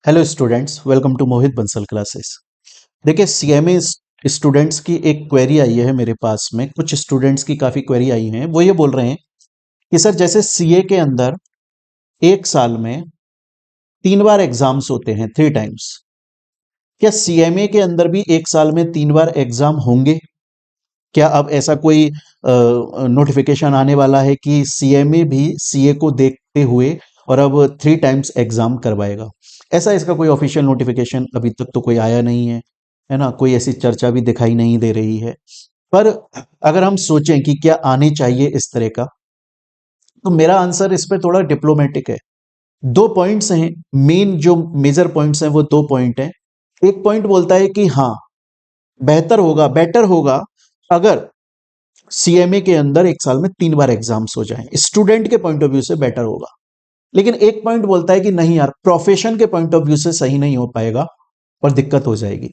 Hello students, welcome to Mohit Bansal classes. देखिए, CMA students की एक क्वेरी आई है मेरे पास में। कुछ स्टूडेंट्स की काफ़ी क्वेरी आई हैं। वो ये बोल रहे हैं कि सर, जैसे सीए के अंदर एक साल में 3 बार एग्जाम्स होते हैं, 3 टाइम्स। क्या सीएमए के अंदर भी एक साल में 3 बार एग्जाम होंगे? क्या अब ऐसा कोई नोटिफिकेशन आने वाला है कि सीएमए भी सीए को देखते हुए और अब 3 टाइम्स एग्जाम करवाएगा? ऐसा इसका कोई ऑफिशियल नोटिफिकेशन अभी तक तो कोई आया नहीं है ना। कोई ऐसी चर्चा भी दिखाई नहीं दे रही है। पर अगर हम सोचें कि क्या आने चाहिए इस तरह का, तो मेरा आंसर इस पे थोड़ा डिप्लोमेटिक है। 2 पॉइंट्स हैं, मेन जो मेजर पॉइंट्स हैं वो 2 पॉइंट हैं। एक पॉइंट बोलता है कि हाँ, बेटर होगा अगर सीएमए के अंदर एक साल में 3 बार एग्जाम्स हो जाएं। स्टूडेंट के पॉइंट ऑफ व्यू से बेटर होगा। लेकिन एक पॉइंट बोलता है कि नहीं यार, प्रोफेशन के पॉइंट ऑफ व्यू से सही नहीं हो पाएगा और दिक्कत हो जाएगी।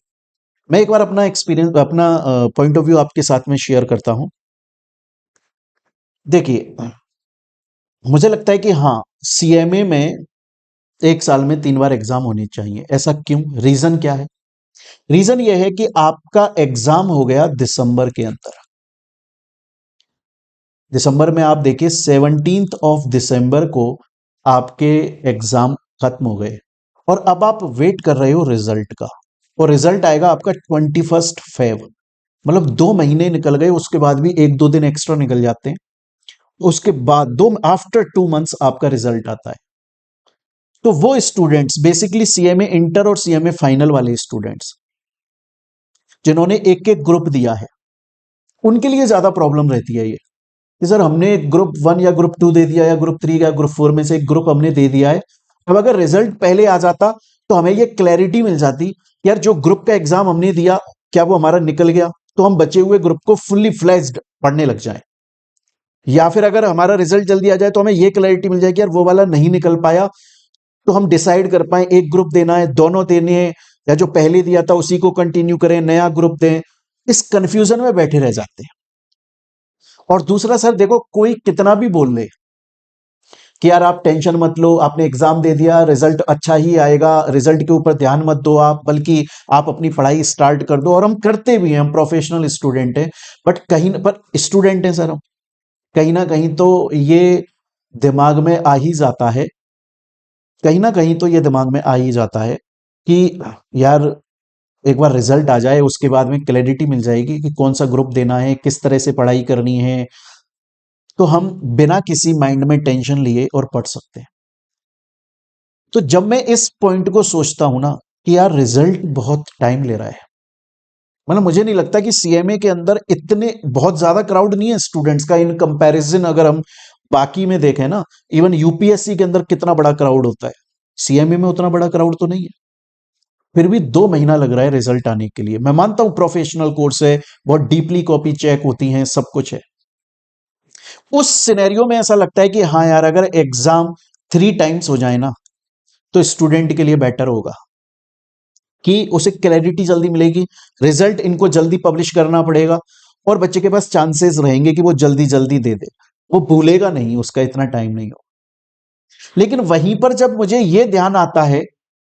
मैं एक बार अपना एक्सपीरियंस, अपना पॉइंट ऑफ व्यू आपके साथ में शेयर करता हूं। देखिए, मुझे लगता है कि हाँ, सीएमए में एक साल में 3 बार एग्जाम होनी चाहिए। ऐसा क्यों? रीजन क्या है? रीजन यह है कि आपका एग्जाम हो गया दिसंबर के अंदर। दिसंबर में आप देखिए, 17 दिसंबर को आपके एग्जाम खत्म हो गए और अब आप वेट कर रहे हो रिजल्ट का। और रिजल्ट आएगा आपका 21 फेब। मतलब 2 महीने निकल गए, उसके बाद भी 1-2 दिन एक्स्ट्रा निकल जाते हैं। उसके बाद आफ्टर 2 मंथ्स आपका रिजल्ट आता है। तो वो स्टूडेंट्स, बेसिकली सीएमए इंटर और सीएमए फाइनल वाले स्टूडेंट्स जिन्होंने एक एक ग्रुप दिया है, उनके लिए ज्यादा प्रॉब्लम रहती है ये कि सर, हमने ग्रुप 1 या ग्रुप 2 दे दिया, या ग्रुप 3 या ग्रुप 4 में से एक ग्रुप हमने दे दिया है। अब अगर रिजल्ट पहले आ जाता तो हमें ये क्लैरिटी मिल जाती, यार जो ग्रुप का एग्जाम हमने दिया, क्या वो हमारा निकल गया, तो हम बचे हुए ग्रुप को फुल्ली फ्लेज्ड पढ़ने लग जाएं। या फिर अगर हमारा रिजल्ट जल्दी आ जाए तो हमें ये क्लैरिटी मिल जाए कि यार वो वाला नहीं निकल पाया, तो हम डिसाइड कर पाए एक ग्रुप देना है, दोनों देने हैं, या जो पहले दिया था उसी को कंटिन्यू करें, नया ग्रुप दें। इस कंफ्यूजन में बैठे रह जाते हैं। और दूसरा, सर देखो, कोई कितना भी बोल ले कि यार आप टेंशन मत लो, आपने एग्जाम दे दिया, रिजल्ट अच्छा ही आएगा, रिजल्ट के ऊपर ध्यान मत दो आप, बल्कि आप अपनी पढ़ाई स्टार्ट कर दो। और हम करते भी हैं, हम प्रोफेशनल स्टूडेंट हैं। बट कहीं पर स्टूडेंट हैं सर हम, कहीं ना कहीं तो ये दिमाग में आ ही जाता है, कहीं ना कहीं तो ये दिमाग में आ ही जाता है कि यार, एक बार रिजल्ट आ जाए उसके बाद में क्लैरिटी मिल जाएगी कि कौन सा ग्रुप देना है, किस तरह से पढ़ाई करनी है। तो हम बिना किसी माइंड में टेंशन लिए और पढ़ सकते हैं। तो जब मैं इस पॉइंट को सोचता हूं ना कि यार रिजल्ट बहुत टाइम ले रहा है, मतलब मुझे नहीं लगता कि सीएमए के अंदर इतने बहुत ज्यादा क्राउड नहीं है स्टूडेंट्स का इन कंपैरिजन। अगर हम बाकी में देखें ना, इवन यूपीएससी के अंदर कितना बड़ा क्राउड होता है, सीएमए में उतना बड़ा क्राउड तो नहीं है। फिर भी 2 महीना लग रहा है रिजल्ट आने के लिए। मैं मानता हूं प्रोफेशनल कोर्स है, बहुत डीपली कॉपी चेक होती हैं, सब कुछ है। उस सिनेरियो में ऐसा लगता है कि हाँ यार, अगर एग्जाम 3 टाइम्स हो जाए ना, तो स्टूडेंट के लिए बेटर होगा कि उसे क्लैरिटी जल्दी मिलेगी, रिजल्ट इनको जल्दी पब्लिश करना पड़ेगा और बच्चे के पास चांसेस रहेंगे कि वो जल्दी जल्दी दे दे। वो भूलेगा नहीं, उसका इतना टाइम नहीं हो। लेकिन वहीं पर जब मुझे ये ध्यान आता है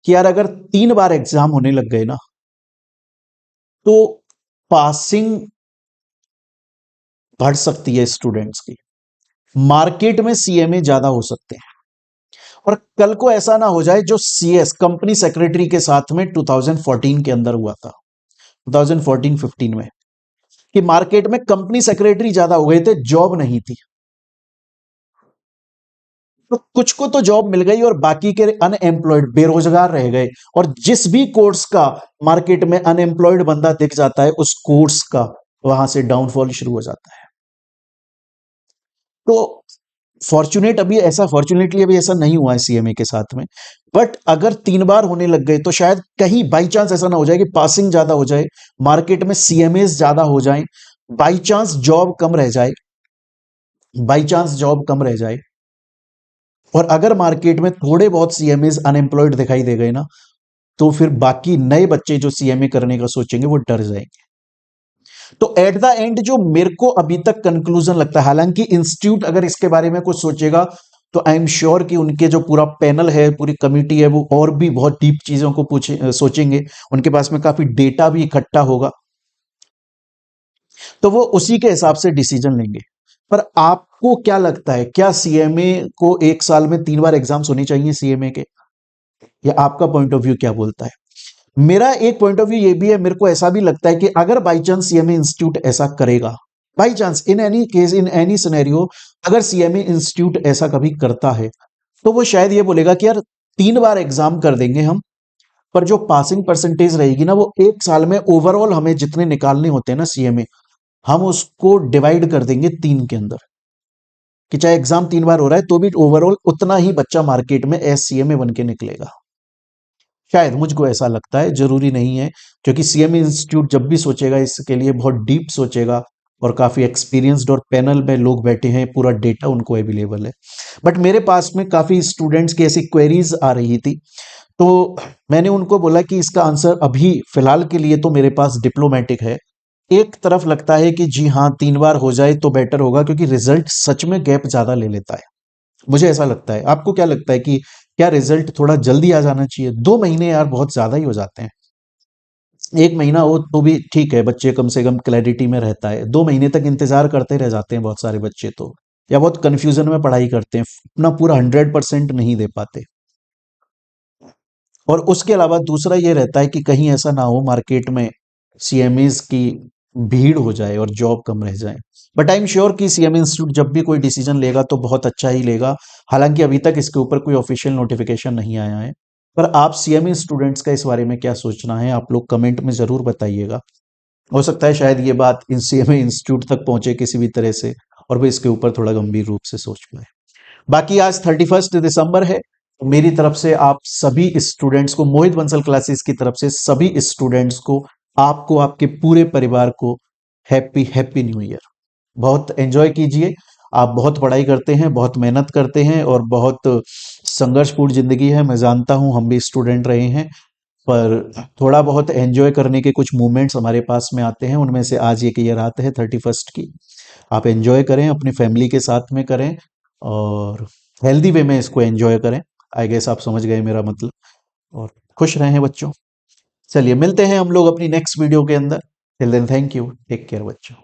कि यार, अगर 3 बार एग्जाम होने लग गए ना, तो पासिंग बढ़ सकती है स्टूडेंट्स की, मार्केट में सीएमए ज्यादा हो सकते हैं। और कल को ऐसा ना हो जाए जो सीएस कंपनी सेक्रेटरी के साथ में 2014 के अंदर हुआ था, 2014-15 में, कि मार्केट में कंपनी सेक्रेटरी ज्यादा हो गए थे, जॉब नहीं थी। तो कुछ को तो जॉब मिल गई और बाकी के अनएम्प्लॉयड, बेरोजगार रह गए। और जिस भी कोर्स का मार्केट में अनएम्प्लॉयड बंदा दिख जाता है, उस कोर्स का वहां से डाउनफॉल शुरू हो जाता है। तो फॉर्चुनेटली अभी ऐसा नहीं हुआ है सीएमए के साथ में। बट अगर 3 बार होने लग गए तो शायद कहीं बाई चांस ऐसा ना हो जाए कि पासिंग ज्यादा हो जाए, मार्केट में सीएमए ज्यादा हो जाए, बाई चांस जॉब कम रह जाए, बाई चांस जॉब कम रह जाए। और अगर मार्केट में थोड़े बहुत सीएमए अनएम्प्लॉयड दिखाई दे गए ना, तो फिर बाकी नए बच्चे जो सीएमए करने का सोचेंगे वो डर जाएंगे। तो एट द एंड जो मेरे को अभी तक कंक्लूजन लगता है, हालांकि इंस्टीट्यूट अगर इसके बारे में कुछ सोचेगा तो आई एम श्योर कि उनके जो पूरा पैनल है, पूरी कमिटी है, वो और भी बहुत डीप चीजों को पूछे सोचेंगे। उनके पास में काफी डेटा भी इकट्ठा होगा, तो वो उसी के हिसाब से डिसीजन लेंगे। पर आपको क्या लगता है, क्या सीएमए को एक साल में 3 बार एग्जाम्स होनी चाहिए सीएमए के, या आपका पॉइंट ऑफ व्यू क्या बोलता है? मेरा एक पॉइंट ऑफ व्यू ये भी है, मेरे को ऐसा भी लगता है कि अगर बाई चांस सीएमए इंस्टीट्यूट ऐसा करेगा, by chance in any case in any scenario, अगर सीएमए इंस्टीट्यूट ऐसा कभी करता है, तो वो शायद ये बोलेगा कि यार 3 बार एग्जाम कर देंगे हम, पर जो पासिंग परसेंटेज रहेगी ना, वो एक साल में ओवरऑल हमें जितने निकालने होते हैं ना सीएमए, हम उसको डिवाइड कर देंगे 3 के अंदर, कि चाहे एग्जाम 3 बार हो रहा है तो भी ओवरऑल उतना ही बच्चा मार्केट में एस सीएमए बन के निकलेगा। शायद मुझको ऐसा लगता है, जरूरी नहीं है, क्योंकि सीएमए इंस्टीट्यूट जब भी सोचेगा इसके लिए बहुत डीप सोचेगा, और काफी एक्सपीरियंस्ड और पैनल में लोग बैठे हैं, पूरा डेटा उनको अवेलेबल है। बट मेरे पास में काफी स्टूडेंट्स की ऐसी क्वेरीज आ रही थी, तो मैंने उनको बोला कि इसका आंसर अभी फिलहाल के लिए तो मेरे पास डिप्लोमेटिक है। एक तरफ लगता है कि जी हाँ 3 बार हो जाए तो बेटर होगा, क्योंकि रिजल्ट सच में गैप ज्यादा ले लेता है, मुझे ऐसा लगता है। आपको क्या लगता है कि क्या रिजल्ट थोड़ा जल्दी आ जाना चाहिए? 2 महीने यार बहुत ज्यादा ही हो जाते हैं। 1 महीना हो तो भी ठीक है, बच्चे कम से कम क्लैरिटी में रहता है। 2 महीने तक इंतजार करते रह जाते हैं बहुत सारे बच्चे तो, या बहुत कंफ्यूजन में पढ़ाई करते हैं, अपना पूरा 100% नहीं दे पाते। और उसके अलावा दूसरा ये रहता है कि कहीं ऐसा ना हो मार्केट में सीएमएस की भीड़ हो जाए और जॉब कम रह जाए। बट आई एम श्योर कि सीएमए इंस्टीट्यूट जब भी कोई डिसीजन लेगा तो बहुत अच्छा ही लेगा। हालांकि अभी तक इसके ऊपर कोई ऑफिशियल नोटिफिकेशन नहीं आया है। पर आप सीएमए स्टूडेंट्स का इस बारे में क्या सोचना है, आप लोग कमेंट में जरूर बताइएगा। हो सकता है शायद ये बात इन सीएमए इंस्टीट्यूट तक पहुंचे किसी भी तरह से, और वो इसके ऊपर थोड़ा गंभीर रूप से सोच पाए। बाकी आज 31 दिसंबर है, तो मेरी तरफ से आप सभी स्टूडेंट्स को, मोहित बंसल क्लासेस की तरफ से सभी स्टूडेंट्स को, आपको, आपके पूरे परिवार को हैप्पी हैप्पी न्यू ईयर। बहुत एंजॉय कीजिए। आप बहुत पढ़ाई करते हैं, बहुत मेहनत करते हैं, और बहुत संघर्षपूर्ण जिंदगी है, मैं जानता हूं, हम भी स्टूडेंट रहे हैं। पर थोड़ा बहुत एंजॉय करने के कुछ मोमेंट्स हमारे पास में आते हैं, उनमें से आज एक ये रात है 31 की। आप एंजॉय करें, अपनी फैमिली के साथ में करें, और हेल्दी वे में इसको एंजॉय करें। आई गेस आप समझ गए मेरा मतलब। और खुश रहें बच्चों। चलिए मिलते हैं हम लोग अपनी नेक्स्ट वीडियो के अंदर। Till then thank you, take care बच्चों।